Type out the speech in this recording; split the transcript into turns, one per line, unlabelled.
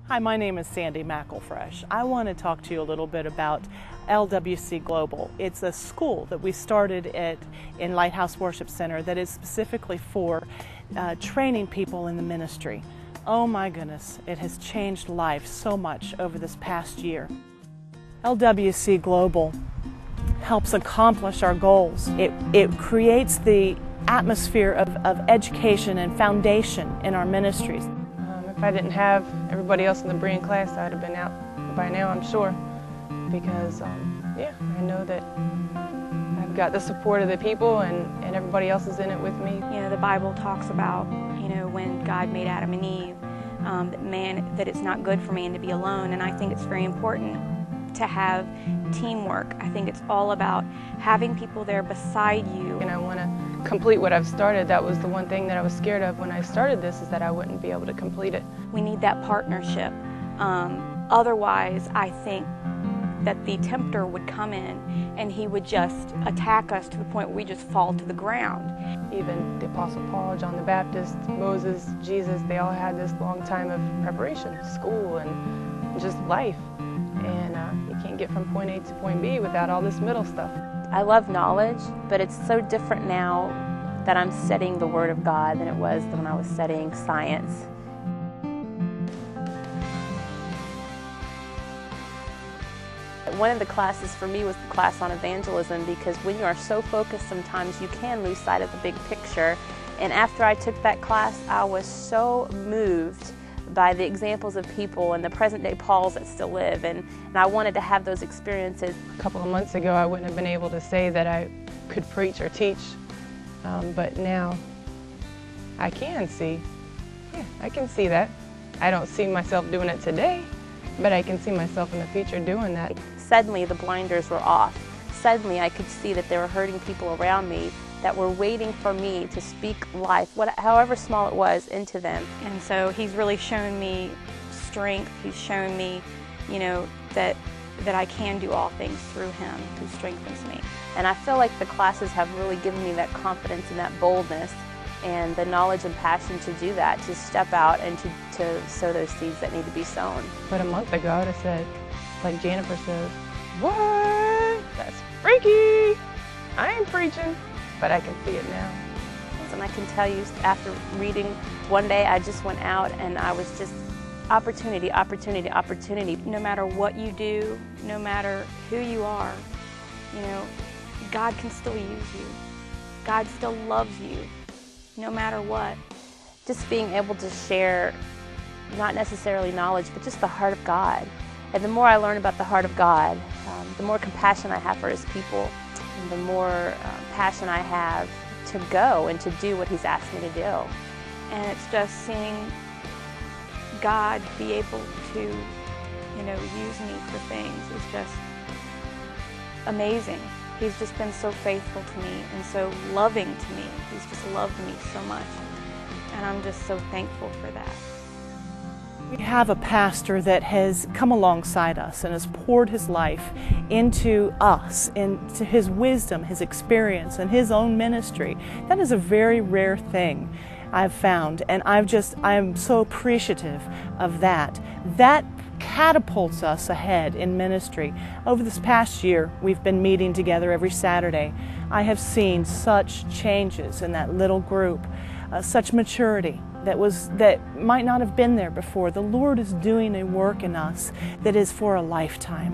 Hi, my name is Sandy McElfresh. I want to talk to you a little bit about LWC Global. It's a school that we started in Lighthouse Worship Center that is specifically for training people in the ministry. Oh my goodness, it has changed life so much over this past year. LWC Global helps accomplish our goals. It creates the atmosphere of education and foundation in our ministries.
If I didn't have everybody else in the Berean class, I'd have been out by now, I'm sure. Because, yeah, I know that I've got the support of the people and everybody else is in it with me.
You know, the Bible talks about, when God made Adam and Eve, that it's not good for man to be alone. And I think it's very important to have teamwork. I think it's all about having people there beside you.
And I want to complete what I've started. That was the one thing that I was scared of when I started this, is that I wouldn't be able to complete it.
We need that partnership. Otherwise, I think that the tempter would come in and he would just attack us to the point where we just fall to the ground.
Even the Apostle Paul, John the Baptist, Moses, Jesus, they all had this long time of preparation, school and just life. And you can't get from point A to point B without all this middle stuff.
I love knowledge, but it's so different now that I'm studying the Word of God than it was when I was studying science. One of the classes for me was the class on evangelism, because when you are so focused, sometimes you can lose sight of the big picture. And after I took that class, I was so moved by the examples of people and the present-day Pauls that still live, and I wanted to have those experiences.
A couple of months ago, I wouldn't have been able to say that I could preach or teach, but now I can see. Yeah, I can see that. I don't see myself doing it today, but I can see myself in the future doing that.
Suddenly, the blinders were off. Suddenly, I could see that there were hurting people around me that were waiting for me to speak life, however small it was, into them.
And so he's really shown me strength. He's shown me, that I can do all things through him who strengthens me.
And I feel like the classes have really given me that confidence and that boldness and the knowledge and passion to do that, to step out and to sow those seeds that need to be sown.
But a month ago, I would have said, like Jennifer says, "What? That's freaky. I ain't preaching." But I can see it now.
And I can tell you, after reading, one day I just went out and I was just opportunity, opportunity, opportunity.
No matter what you do, no matter who you are, God can still use you. God still loves you, no matter what.
Just being able to share, not necessarily knowledge, but just the heart of God. And the more I learn about the heart of God, the more compassion I have for His people, and the more passion I have to go and to do what He's asked me to do.
And it's just seeing God be able to, use me for things is just amazing. He's just been so faithful to me and so loving to me. He's just loved me so much. And I'm just so thankful for that.
We have a pastor that has come alongside us and has poured his life into us, into his wisdom, his experience, and his own ministry. That is a very rare thing I've found, and I am so appreciative of that. That catapults us ahead in ministry. Over this past year, we've been meeting together every Saturday. I have seen such changes in that little group, such maturity that might not have been there before. The Lord is doing a work in us that is for a lifetime.